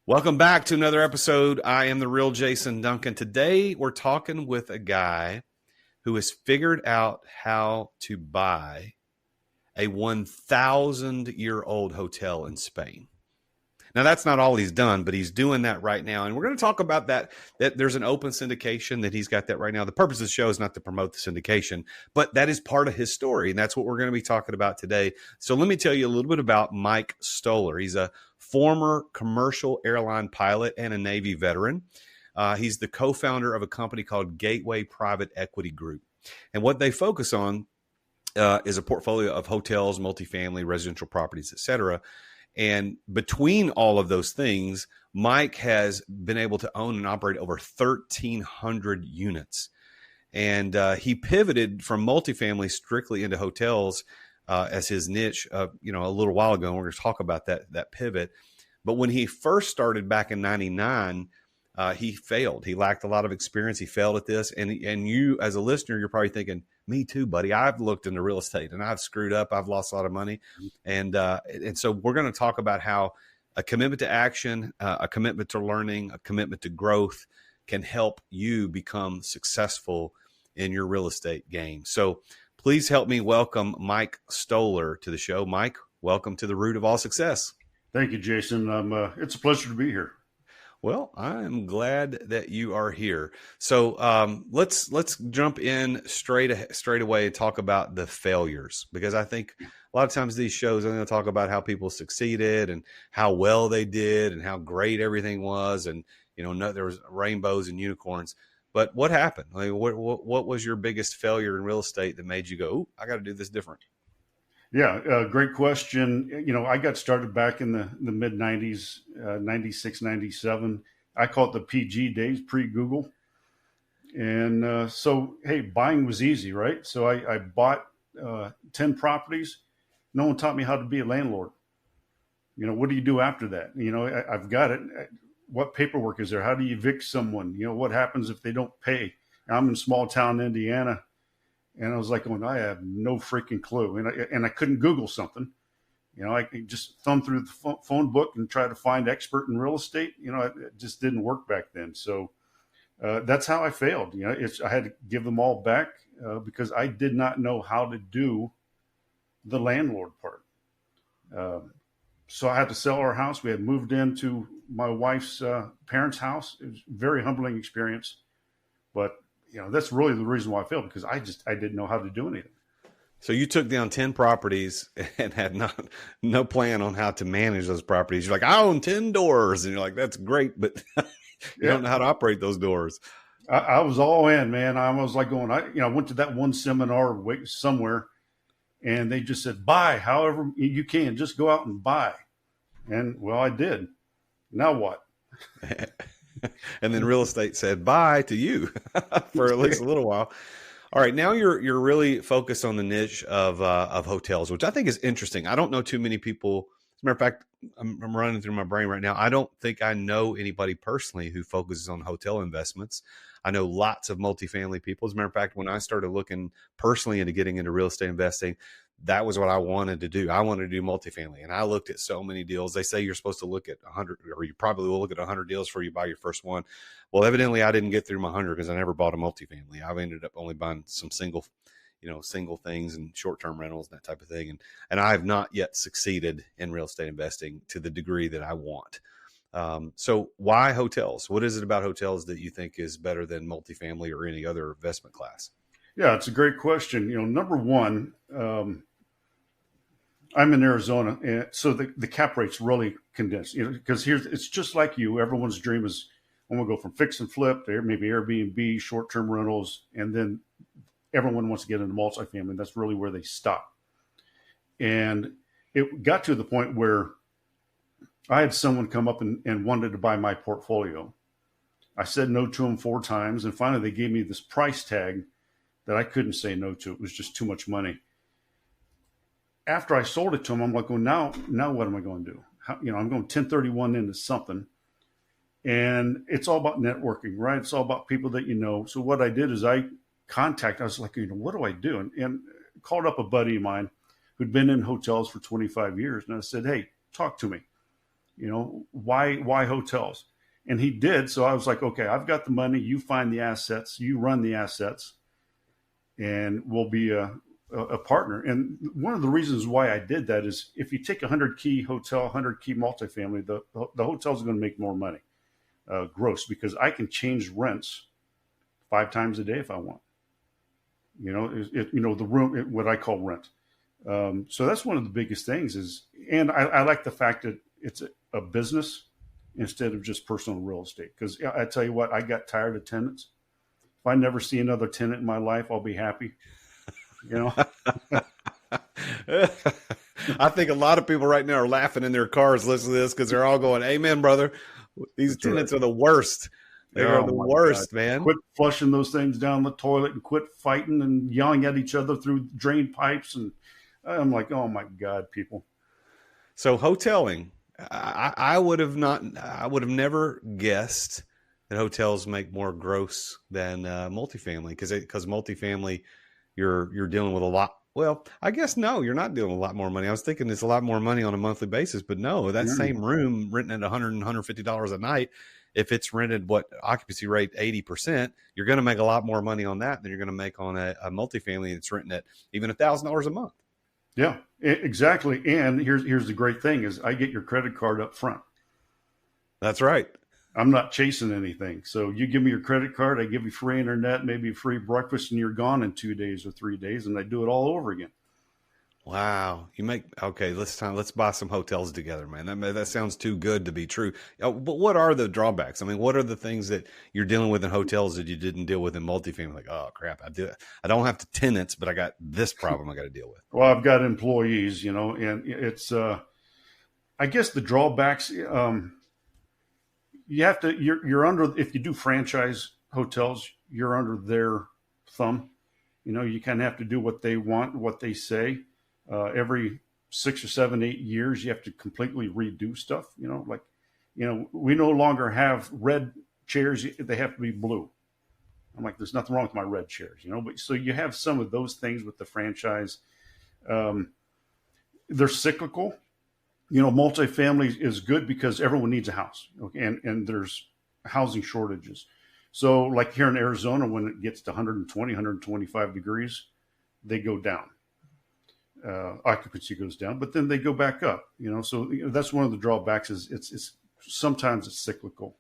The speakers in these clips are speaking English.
Welcome back to another episode. I am the Real Jason Duncan. Today, we're talking with a guy who has figured out how to buy a 1,000-year-old hotel in Spain. Now, that's not all he's done, but he's doing that right now. And we're going to talk about that there's an open syndication, that he's got that right now. The purpose of the show is not to promote the syndication, but that is part of his story. And that's what we're going to be talking about today. So let me tell you a little bit about Mike Stohler. He's a former commercial airline pilot and a Navy veteran. He's the co-founder of a company called Gateway Private Equity Group. And what they focus on is a portfolio of hotels, multifamily, residential properties, et cetera. And between all of those things, Mike has been able to own and operate over 1,300 units. And he pivoted from multifamily strictly into hotels as his niche, a little while ago. And we're going to talk about that pivot. But when he first started back in 99, he failed. He lacked a lot of experience. He failed at this. And you, as a listener, you're probably thinking, me too, buddy. I've looked into real estate and I've screwed up. I've lost a lot of money. And so we're going to talk about how a commitment to action, a commitment to learning, a commitment to growth can help you become successful in your real estate game. So please help me welcome Mike Stohler to the show. Mike, welcome to the Root of All Success. Thank you, Jason. It's a pleasure to be here. Well, I'm glad that you are here. So let's jump in straight away and talk about the failures, because I think a lot of times these shows, I'm going to talk about how people succeeded and how well they did and how great everything was, and there was rainbows and unicorns. But what happened? I mean, what was your biggest failure in real estate that made you go, "Ooh, I got to do this different"? Yeah, great question. I got started back in the mid 90s, 96, 97. I call it the PG days, pre-Google. And so, hey, buying was easy, right? So I bought 10 properties. No one taught me how to be a landlord. What do you do after that? I've got it. What paperwork is there? How do you evict someone? What happens if they don't pay? I'm in small town Indiana. And I was like, I have no freaking clue. And I couldn't Google something. I could just thumb through the phone book and try to find expert in real estate. It just didn't work back then. So that's how I failed. I had to give them all back because I did not know how to do the landlord part. So I had to sell our house. We had moved into my wife's parents' house. It was a very humbling experience, but that's really the reason why I failed, because I didn't know how to do anything. So you took down 10 properties and had no plan on how to manage those properties. You're like, I own 10 doors. And you're like, that's great, but you don't know how to operate those doors. I was all in, man. I was like going, I went to that one seminar somewhere, and they just said, buy however you can, just go out and buy. And well, I did. Now what? And then real estate said bye to you for at least a little while. All right, now you're really focused on the niche of hotels, which I think is interesting. I don't know too many people. As a matter of fact, I'm running through my brain right now. I don't think I know anybody personally who focuses on hotel investments. I know lots of multifamily people. As a matter of fact, when I started looking personally into getting into real estate investing, that was what I wanted to do. I wanted to do multifamily, and I looked at so many deals. They say you're supposed to look at 100, or you probably will look at 100 deals before you buy your first one. Well, evidently I didn't get through my 100 because I never bought a multifamily. I've ended up only buying some single things and short-term rentals and that type of thing. And I have not yet succeeded in real estate investing to the degree that I want. So why hotels? What is it about hotels that you think is better than multifamily or any other investment class? Yeah, it's a great question. Number one, I'm in Arizona, and so the cap rate's really condensed. Because it's just like you. Everyone's dream is, I'm going to go from fix and flip to maybe Airbnb, short-term rentals, and then everyone wants to get into multifamily. That's really where they stop. And it got to the point where I had someone come up and wanted to buy my portfolio. I said no to them 4 times, and finally they gave me this price tag that I couldn't say no to. It was just too much money. After I sold it to him, I'm like, well, now what am I going to do? I'm going 1031 into something. And it's all about networking, right? It's all about people that you know. So what I did is I was like, what do I do? And called up a buddy of mine who'd been in hotels for 25 years. And I said, hey, talk to me. Why hotels? And he did. So I was like, okay, I've got the money. You find the assets, you run the assets, and we'll be a partner. And one of the reasons why I did that is if you take a 100-key hotel, 100-key multifamily, the hotel's going to make more money gross, because I can change rents 5 times a day if I want. The room, what I call rent. So that's one of the biggest things is, and I like the fact that it's a business instead of just personal real estate. Because I tell you what, I got tired of tenants. If I never see another tenant in my life, I'll be happy. I think a lot of people right now are laughing in their cars listening to this because they're all going, "Amen, brother. These tenants are the worst. They are the worst, man." Quit flushing those things down the toilet and quit fighting and yelling at each other through drain pipes. And I'm like, oh my God, people. So hoteling, I would have never guessed that hotels make more gross than multifamily, because multifamily, you're dealing with a lot. Well, I guess no, you're not dealing with a lot more money. I was thinking it's a lot more money on a monthly basis, but no, that same room renting at $100 and $150 a night, if it's rented occupancy rate 80%, you're going to make a lot more money on that than you're going to make on a multifamily that's renting at even $1,000 a month. Yeah, exactly. And here's the great thing is I get your credit card up front. That's right. I'm not chasing anything. So you give me your credit card, I give you free internet, maybe free breakfast, and you're gone in 2 days or 3 days, and I do it all over again. Wow. Let's buy some hotels together, man. That sounds too good to be true. But what are the drawbacks? I mean, what are the things that you're dealing with in hotels that you didn't deal with in multifamily? Like, oh crap, I don't have tenants, but I got this problem I got to deal with. Well, I've got employees, and it's, I guess the drawbacks, you have to, you're under, if you do franchise hotels, you're under their thumb. You kind of have to do what they want, what they say. Every 6 or 7, 8 years, you have to completely redo stuff. We no longer have red chairs. They have to be blue. I'm like, there's nothing wrong with my red chairs, but so you have some of those things with the franchise. They're cyclical. Multifamily is good because everyone needs a house, okay? And there's housing shortages. So like here in Arizona, when it gets to 120, 125 degrees, they go down. Occupancy goes down, but then they go back up, so that's one of the drawbacks is it's sometimes it's cyclical.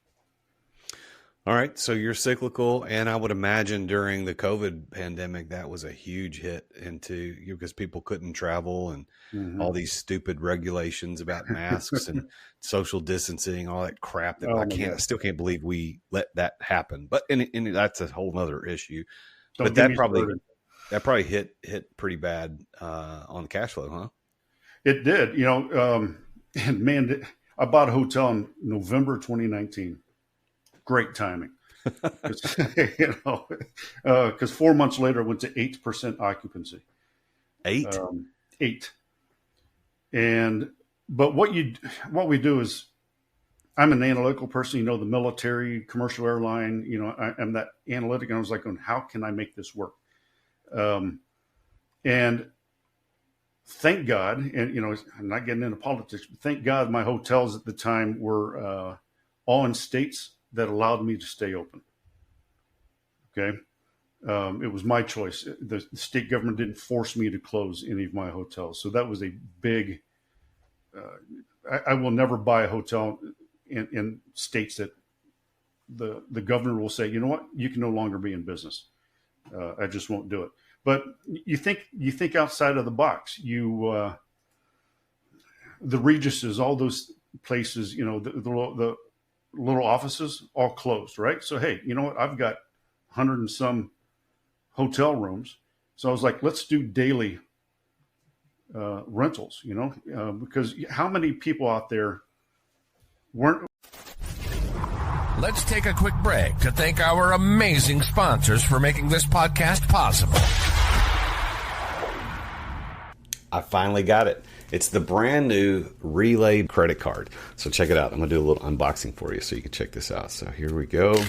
All right. So you're cyclical. And I would imagine during the COVID pandemic, that was a huge hit into you because people couldn't travel and all these stupid regulations about masks and social distancing, all that crap that I still can't believe we let that happen. But and that's a whole other issue. But that probably hit pretty bad on the cash flow, huh? It did, and man, I bought a hotel in November 2019. Great timing, because 4 months later I went to 8% occupancy. 8? 8. But what we do is, I'm an analytical person, the military, commercial airline, I'm that analytic, and I was like, how can I make this work? And thank God, and I'm not getting into politics, but thank God my hotels at the time were all in states that allowed me to stay open. Okay. It was my choice. The state government didn't force me to close any of my hotels. So that was a big, I will never buy a hotel in states that the governor will say, you know what, you can no longer be in business. I just won't do it. But you think outside of the box. The Regis's, all those places, the little offices all closed, right? So, hey, you know what? I've got 100 and some hotel rooms. So I was like, let's do daily rentals, because how many people out there weren't. Let's take a quick break to thank our amazing sponsors for making this podcast possible. I finally got it. It's the brand new Relay credit card. So check it out. I'm going to do a little unboxing for you so you can check this out. So here we go.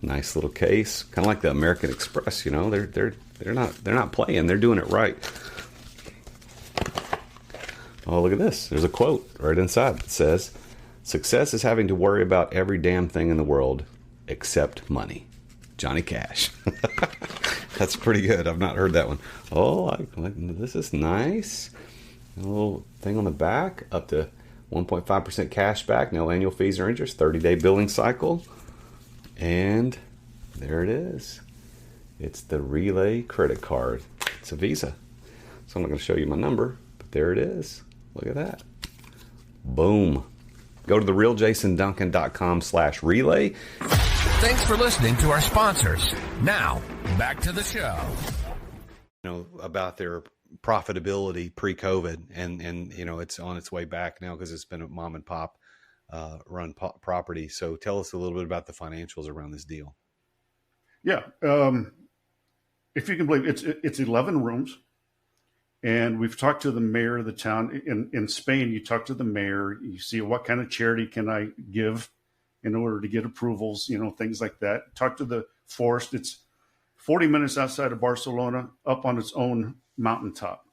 Nice little case. Kind of like the American Express, They're not playing. They're doing it right. Oh, look at this. There's a quote right inside that says, "Success is having to worry about every damn thing in the world except money." Johnny Cash. That's pretty good. I've not heard that one. Oh, this is nice. A little thing on the back, up to 1.5% cash back, no annual fees or interest, 30-day billing cycle. And there it is. It's the Relay credit card. It's a Visa. So I'm not going to show you my number, but there it is. Look at that. Boom. Go to the realjasonduncan.com/relay. Thanks for listening to our sponsors. Now, back to the show. About their profitability pre-COVID, and it's on its way back now because it's been a mom and pop run property. So tell us a little bit about the financials around this deal. Yeah. If you can believe it's 11 rooms. And we've talked to the mayor of the town. In Spain, you talk to the mayor, you see what kind of charity can I give in order to get approvals, things like that. Talk to the forest. It's 40 minutes outside of Barcelona, up on its own mountaintop.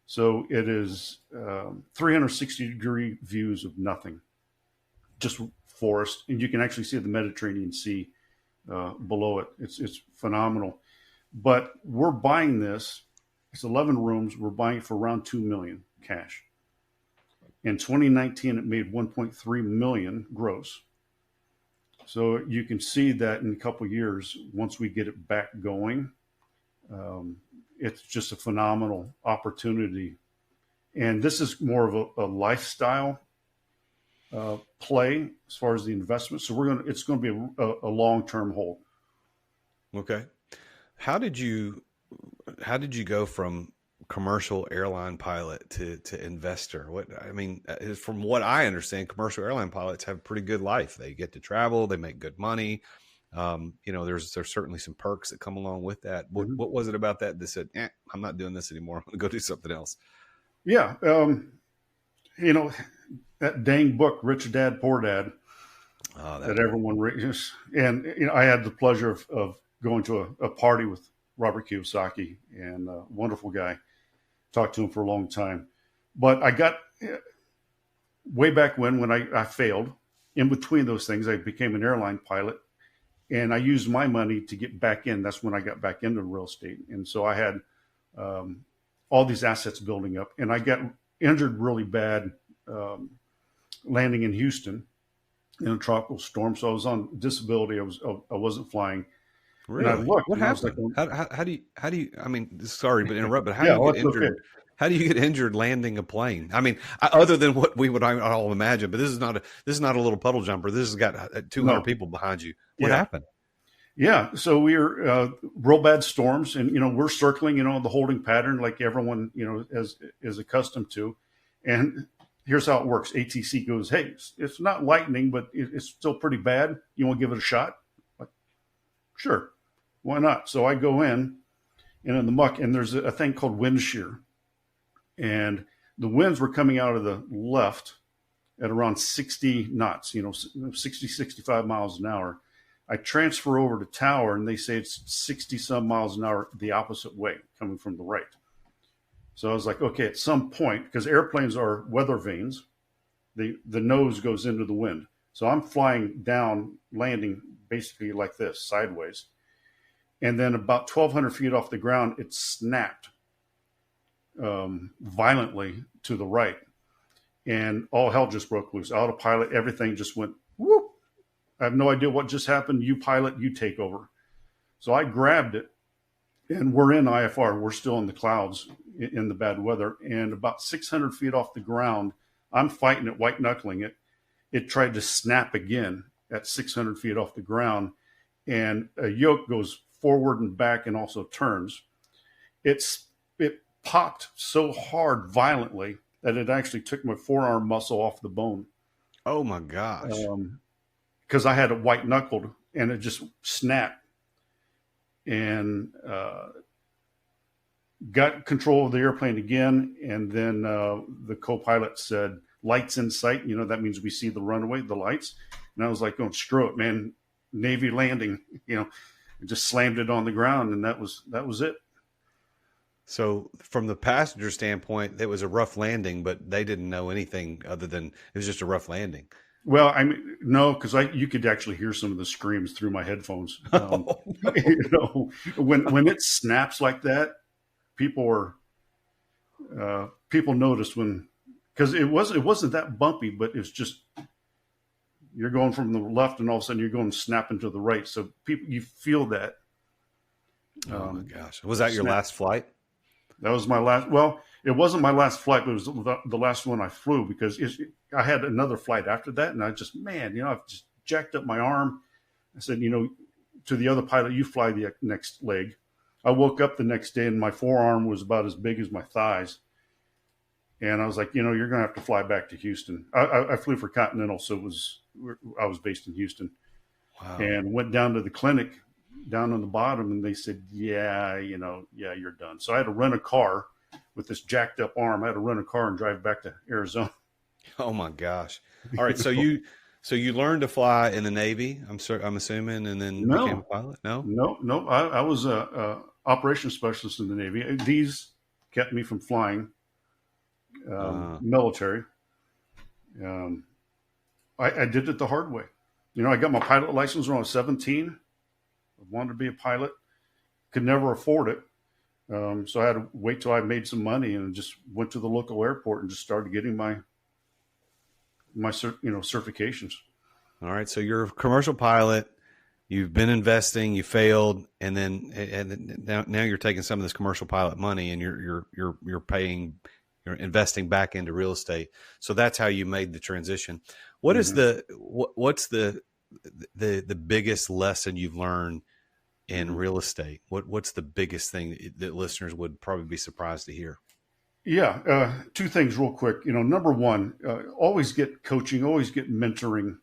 So it is 360-degree views of nothing, just forest. And you can actually see the Mediterranean Sea below it. It's phenomenal. But we're buying this. It's 11 rooms. We're buying it for around $2 million cash. In 2019, it made $1.3 million gross. So you can see that in a couple of years, once we get it back going, it's just a phenomenal opportunity. And this is more of a lifestyle play as far as the investment. So it's going to be a long-term hold. Okay. How did you go from commercial airline pilot to investor? From what I understand, commercial airline pilots have a pretty good life. They get to travel, they make good money. There's certainly some perks that come along with that. What was it about that said, I'm not doing this anymore. I'm going to go do something else? Yeah. That dang book, Rich Dad, Poor Dad, that everyone reads. And, I had the pleasure of going to a party with Robert Kiyosaki, and a wonderful guy. Talked to him for a long time. But I got way back when I failed. In between those things, I became an airline pilot, and I used my money to get back in. That's when I got back into real estate. And so I had all these assets building up, and I got injured really bad landing in Houston in a tropical storm. So I was on disability. I wasn't flying. Really? And I looked, what happened? How do you, sorry to interrupt, but how do you get injured? Okay. How do you get injured landing a plane? Other than what we would all imagine, but this is not a little puddle jumper. This has got 200 people behind you. What happened? Yeah. So we were real bad storms, and, we're circling, the holding pattern like everyone, is accustomed to. And here's how it works. ATC goes, hey, it's not lightning, but it's still pretty bad. You want to give it a shot? Like, sure. Why not? So I go in the muck, and there's a thing called wind shear. And the winds were coming out of the left at around 60 knots, 60, 65 miles an hour. I transfer over to tower, and they say it's 60 some miles an hour the opposite way, coming from the right. So I was like, okay, at some point, because airplanes are weather vanes, the nose goes into the wind. So I'm flying down, landing basically like this, sideways. And then about 1,200 feet off the ground, it snapped violently to the right. And all hell just broke loose. Autopilot, everything just went whoop. I have no idea what just happened. You pilot, you take over. So I grabbed it, and we're in IFR. We're still in the clouds in the bad weather. And about 600 feet off the ground, I'm fighting it, white knuckling it. It tried to snap again at 600 feet off the ground. And a yoke goes forward and back and also turns. It popped so hard violently that it actually took my forearm muscle off the bone. Oh my gosh. Because I had it white knuckled, and it just snapped. And got control of the airplane again. And then the co-pilot said, lights in sight. That means we see the runway, the lights. And I was like, oh, screw it, man. Navy landing, just slammed it on the ground, and that was it. So from the passenger standpoint, it was a rough landing, but they didn't know anything other than it was just a rough landing. Well, I mean, no, because you could actually hear some of the screams through my headphones. Oh, no. When it snaps like that, people notice because it wasn't that bumpy, but it's just you're going from the left and all of a sudden you're going snapping to the right. So you feel that. Oh my gosh. Was that your last flight? That was my last. Well, it wasn't my last flight, but it was the last one I flew because I had another flight after that. And I just, I've just jacked up my arm. I said, to the other pilot, you fly the next leg. I woke up the next day and my forearm was about as big as my thighs. And I was like, you're going to have to fly back to Houston. I flew for Continental, so I was based in Houston. Wow. And went down to the clinic down on the bottom, and they said, yeah, you're done. So I had to rent a car with this jacked up arm. I had to rent a car and drive back to Arizona. Oh my gosh. All right. So you learned to fly in the Navy, I'm assuming, and then became a pilot? No. I was a operations specialist in the Navy. These kept me from flying military. I did it the hard way. I got my pilot license when I was 17. I wanted to be a pilot, could never afford it. So I had to wait till I made some money and just went to the local airport and just started getting my certifications. All right. So you're a commercial pilot. You've been investing. You failed, and now you're taking some of this commercial pilot money and you're investing back into real estate. So that's how you made the transition. What is what's the biggest lesson you've learned in real estate? What's the biggest thing that listeners would probably be surprised to hear? Yeah. Two things real quick. Number one, always get coaching, always get mentoring.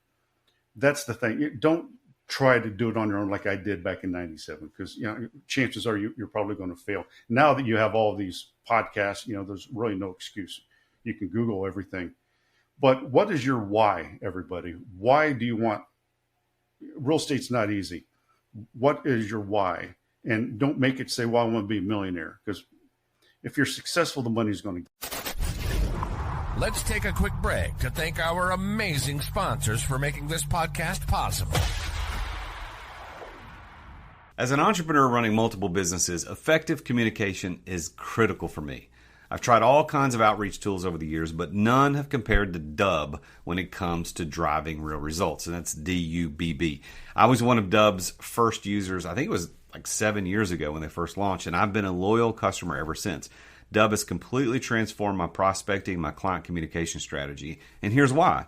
That's the thing. Don't try to do it on your own like I did back in 97, because, chances are you're probably going to fail. Now that you have all these podcasts, there's really no excuse. You can Google everything. But what is your why, everybody? Why do you want real estate's not easy. What is your why? And don't make it say, well, I want to be a millionaire, because if you're successful, the money's going to. Let's take a quick break to thank our amazing sponsors for making this podcast possible. As an entrepreneur running multiple businesses, effective communication is critical for me. I've tried all kinds of outreach tools over the years, but none have compared to Dubb when it comes to driving real results, and that's DUBB. I was one of Dubb's first users. I think it was like 7 years ago when they first launched, and I've been a loyal customer ever since. Dubb has completely transformed my prospecting, my client communication strategy, and here's why.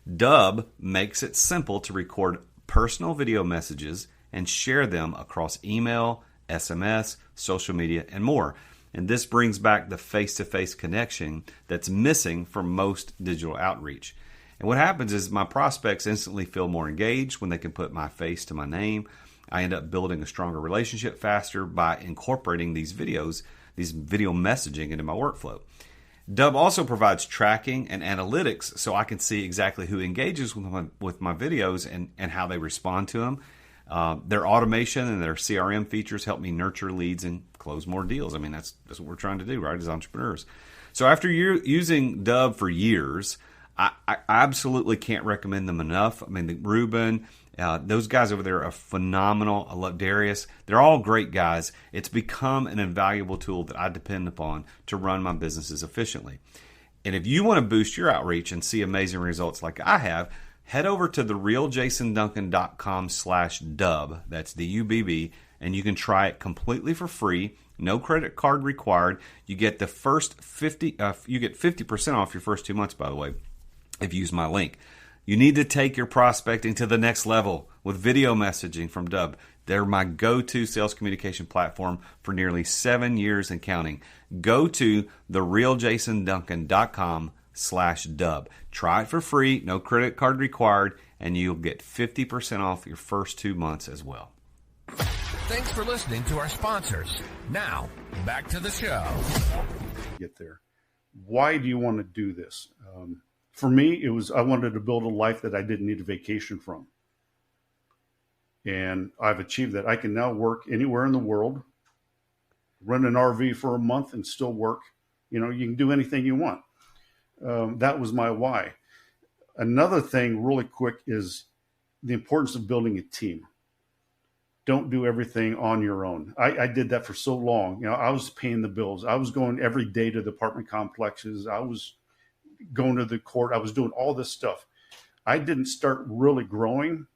Dubb makes it simple to record personal video messages and share them across email, SMS, social media, and more. And this brings back the face-to-face connection that's missing from most digital outreach. And what happens is my prospects instantly feel more engaged when they can put my face to my name. I end up building a stronger relationship faster by incorporating these video messaging into my workflow. Dubb also provides tracking and analytics so I can see exactly who engages with my videos and how they respond to them. Their automation and their CRM features help me nurture leads and close more deals. I mean, that's what we're trying to do, right, as entrepreneurs. So after using Dubb for years, I absolutely can't recommend them enough. I mean, Ruben, those guys over there are phenomenal. I love Darius. They're all great guys. It's become an invaluable tool that I depend upon to run my businesses efficiently. And if you want to boost your outreach and see amazing results like I have, head over to therealjasonduncan.com/Dubb. That's DUBB. And you can try it completely for free. No credit card required. You get the first 50% off your first 2 months, by the way, if you use my link. You need to take your prospecting to the next level with video messaging from Dubb. They're my go-to sales communication platform for nearly 7 years and counting. Go to therealjasonduncan.com/Dubb. Try it for free, no credit card required, and you'll get 50% off your first 2 months as well. Thanks for listening to our sponsors. Now, back to the show. Get there. Why do you want to do this? For me, I wanted to build a life that I didn't need a vacation from. And I've achieved that. I can now work anywhere in the world. rent an RV for a month and still work. You know, you can do anything you want. That was my why. Another thing really quick is the importance of building a team. Don't do everything on your own. I did that for so long. You know, I was paying the bills. I was going every day to the apartment complexes. I was going to the court. I was doing all this stuff. I didn't start really growing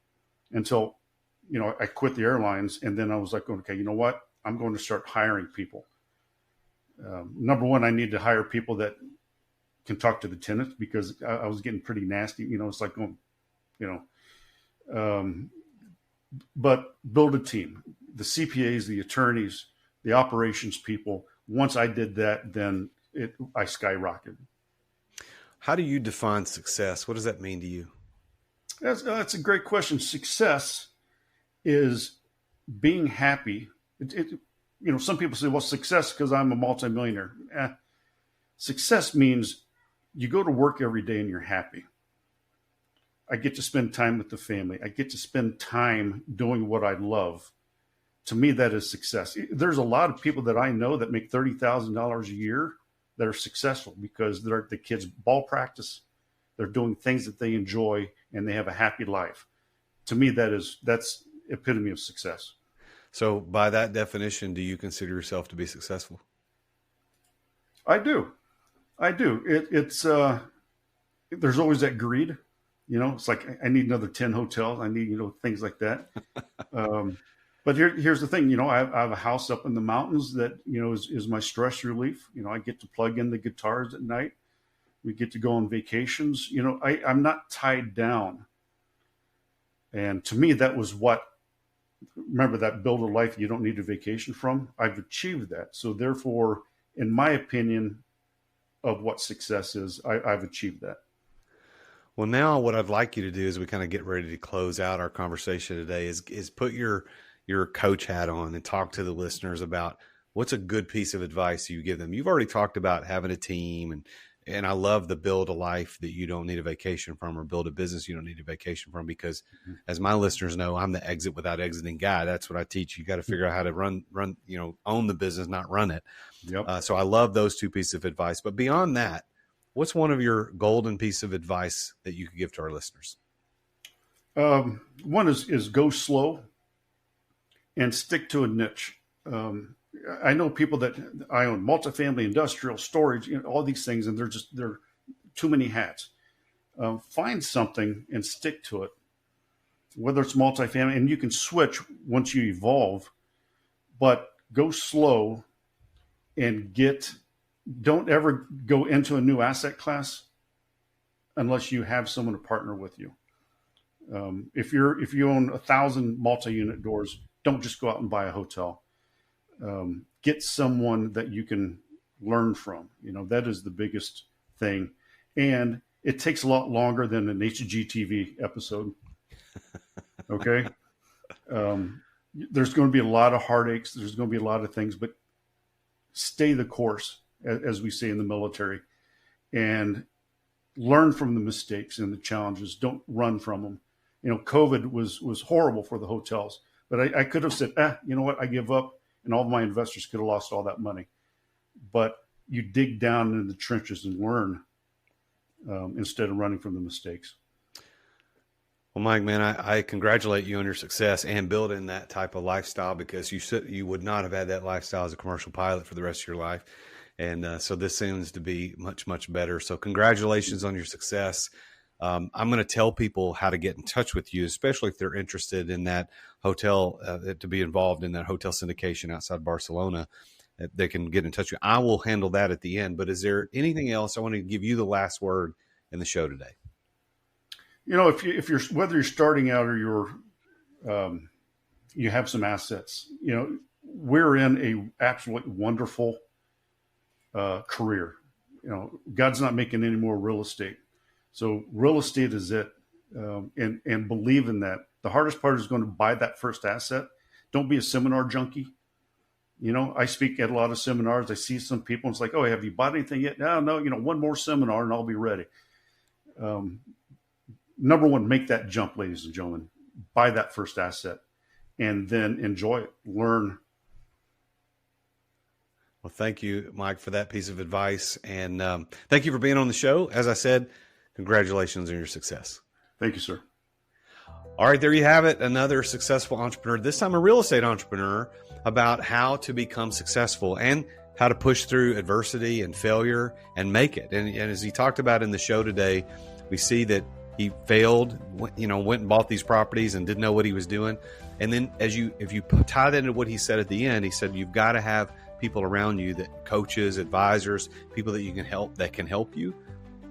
until, you know, I quit the airlines. And then I was like, okay, you know what? I'm going to start hiring people. Number one, I need to hire people that can talk to the tenants, because I was getting pretty nasty. You know, it's like going, you know, but build a team, the CPAs, the attorneys, the operations people. Once I did that, then I skyrocketed. How do you define success? What does that mean to you? That's a great question. Success is being happy. You know, some people say, well, success because I'm a multimillionaire. Success means you go to work every day and you're happy. I get to spend time with the family. I get to spend time doing what I love. To me, that is success. There's a lot of people that I know that make $30,000 a year that are successful because they're at the kids' ball practice. They're doing things that they enjoy and they have a happy life. To me, that's epitome of success. So by that definition, do you consider yourself to be successful? I do. It's there's always that greed. You know, it's like, I need another 10 hotels. I need, you know, things like that. But here's the thing, you know, I have a house up in the mountains that, you know, is my stress relief. You know, I get to plug in the guitars at night. We get to go on vacations. You know, I'm not tied down. And to me, that was remember that build a life you don't need a vacation from? I've achieved that. So therefore, in my opinion of what success is, I've achieved that. Well, now what I'd like you to do as we kind of get ready to close out our conversation today is put your coach hat on and talk to the listeners about what's a good piece of advice you give them. You've already talked about having a team, and I love the build a life that you don't need a vacation from, or build a business you don't need a vacation from, because as my listeners know, I'm the exit without exiting guy. That's what I teach. You got to figure out how to run, you know, own the business, not run it. Yep. So I love those two pieces of advice. But beyond that, what's one of your golden piece of advice that you could give to our listeners? One is go slow and stick to a niche. I know people that I own multifamily, industrial, storage, you know, all these things, and they're too many hats. Find something and stick to it, whether it's multifamily, and you can switch once you evolve, but go slow and don't ever go into a new asset class unless you have someone to partner with you. If you own 1,000 multi-unit doors, don't just go out and buy a hotel. Get someone that you can learn from. You know, that is the biggest thing. And it takes a lot longer than an HGTV episode. Okay. There's going to be a lot of heartaches. There's going to be a lot of things, but stay the course, as we say in the military, and learn from the mistakes and the challenges. Don't run from them. You know, COVID was horrible for the hotels, but I could have said, you know what, I give up, and all of my investors could have lost all that money. But you dig down into the trenches and learn instead of running from the mistakes. Well, Mike, man, I congratulate you on your success and building that type of lifestyle, because you would not have had that lifestyle as a commercial pilot for the rest of your life. And so this seems to be much, much better. So congratulations on your success. I'm going to tell people how to get in touch with you, especially if they're interested in that hotel, to be involved in that hotel syndication outside Barcelona. They can get in touch with you. I will handle that at the end. But is there anything else? I want to give you the last word in the show today. You know, if you're whether you're starting out or you have some assets, you know, we're in a absolutely wonderful career. You know, God's not making any more real estate, so real estate is it, and believe in that. The hardest part is going to buy that first asset. Don't be a seminar junkie. You know, I speak at a lot of seminars. I see some people, and it's like, oh, have you bought anything yet? No, you know, one more seminar and I'll be ready. Number one, make that jump, ladies and gentlemen. Buy that first asset and then enjoy it. Learn Well, thank you, Mike, for that piece of advice. And thank you for being on the show. As I said, congratulations on your success. Thank you, sir. All right, there you have it. Another successful entrepreneur, this time a real estate entrepreneur, about how to become successful and how to push through adversity and failure and make it. And as he talked about in the show today, we see that he failed, went and bought these properties and didn't know what he was doing. And then if you tie that into what he said at the end, he said, you've got to have people around you, that coaches, advisors, people that you can help, that can help you.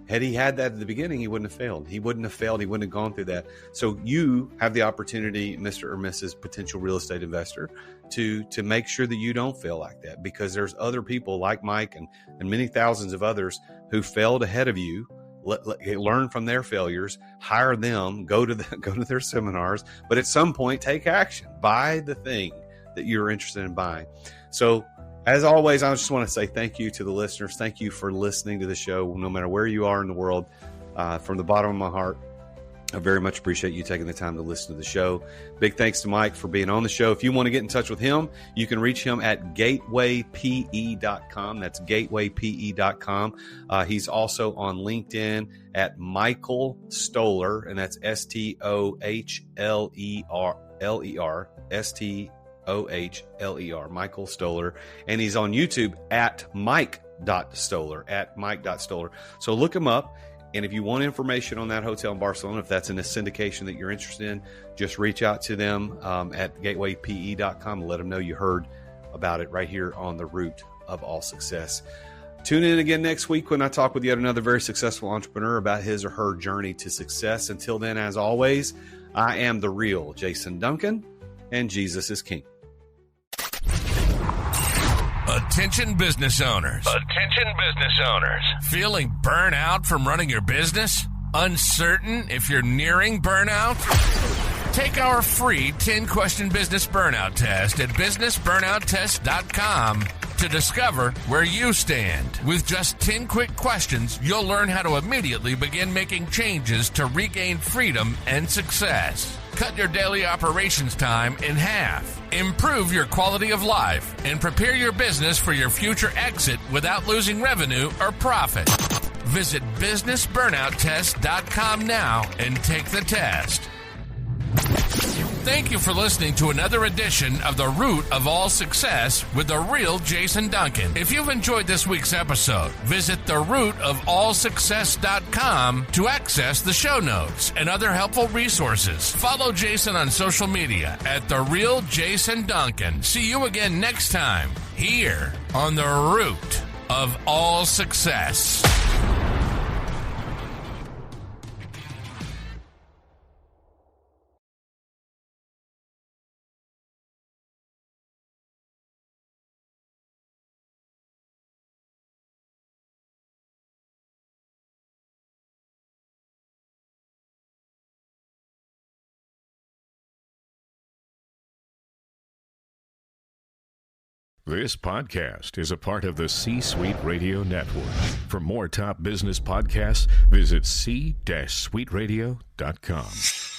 Had he had that at the beginning, he wouldn't have failed. He wouldn't have failed. He wouldn't have gone through that. So you have the opportunity, Mr. or Mrs. potential real estate investor, to make sure that you don't fail like that, because there's other people like Mike and many thousands of others who failed ahead of you. Learn from their failures, hire them, go to their seminars, but at some point take action. Buy the thing that you're interested in buying. So as always, I just want to say thank you to the listeners. Thank you for listening to the show, no matter where you are in the world. From the bottom of my heart, I very much appreciate you taking the time to listen to the show. Big thanks to Mike for being on the show. If you want to get in touch with him, you can reach him at gatewaype.com. That's gatewaype.com. He's also on LinkedIn at Michael Stohler, and that's Stohler, Michael Stohler. And he's on YouTube at Mike.Stohler, So look him up. And if you want information on that hotel in Barcelona, if that's in a syndication that you're interested in, just reach out to them at gatewaype.com and let them know you heard about it right here on The Root of All Success. Tune in again next week when I talk with yet another very successful entrepreneur about his or her journey to success. Until then, as always, I am the real Jason Duncan, and Jesus is King. Attention business owners. Attention business owners. Feeling burnout from running your business? Uncertain if you're nearing burnout? Take our free 10-question business burnout test at businessburnouttest.com to discover where you stand. With just 10 quick questions, you'll learn how to immediately begin making changes to regain freedom and success. Cut your daily operations time in half. Improve your quality of life and prepare your business for your future exit without losing revenue or profit. Visit businessburnouttest.com now and take the test. Thank you for listening to another edition of The Root of All Success with the real Jason Duncan. If you've enjoyed this week's episode, visit therootofallsuccess.com to access the show notes and other helpful resources. Follow Jason on social media at The Real Jason Duncan. See you again next time here on The Root of All Success. This podcast is a part of the C-Suite Radio Network. For more top business podcasts, visit c-suiteradio.com.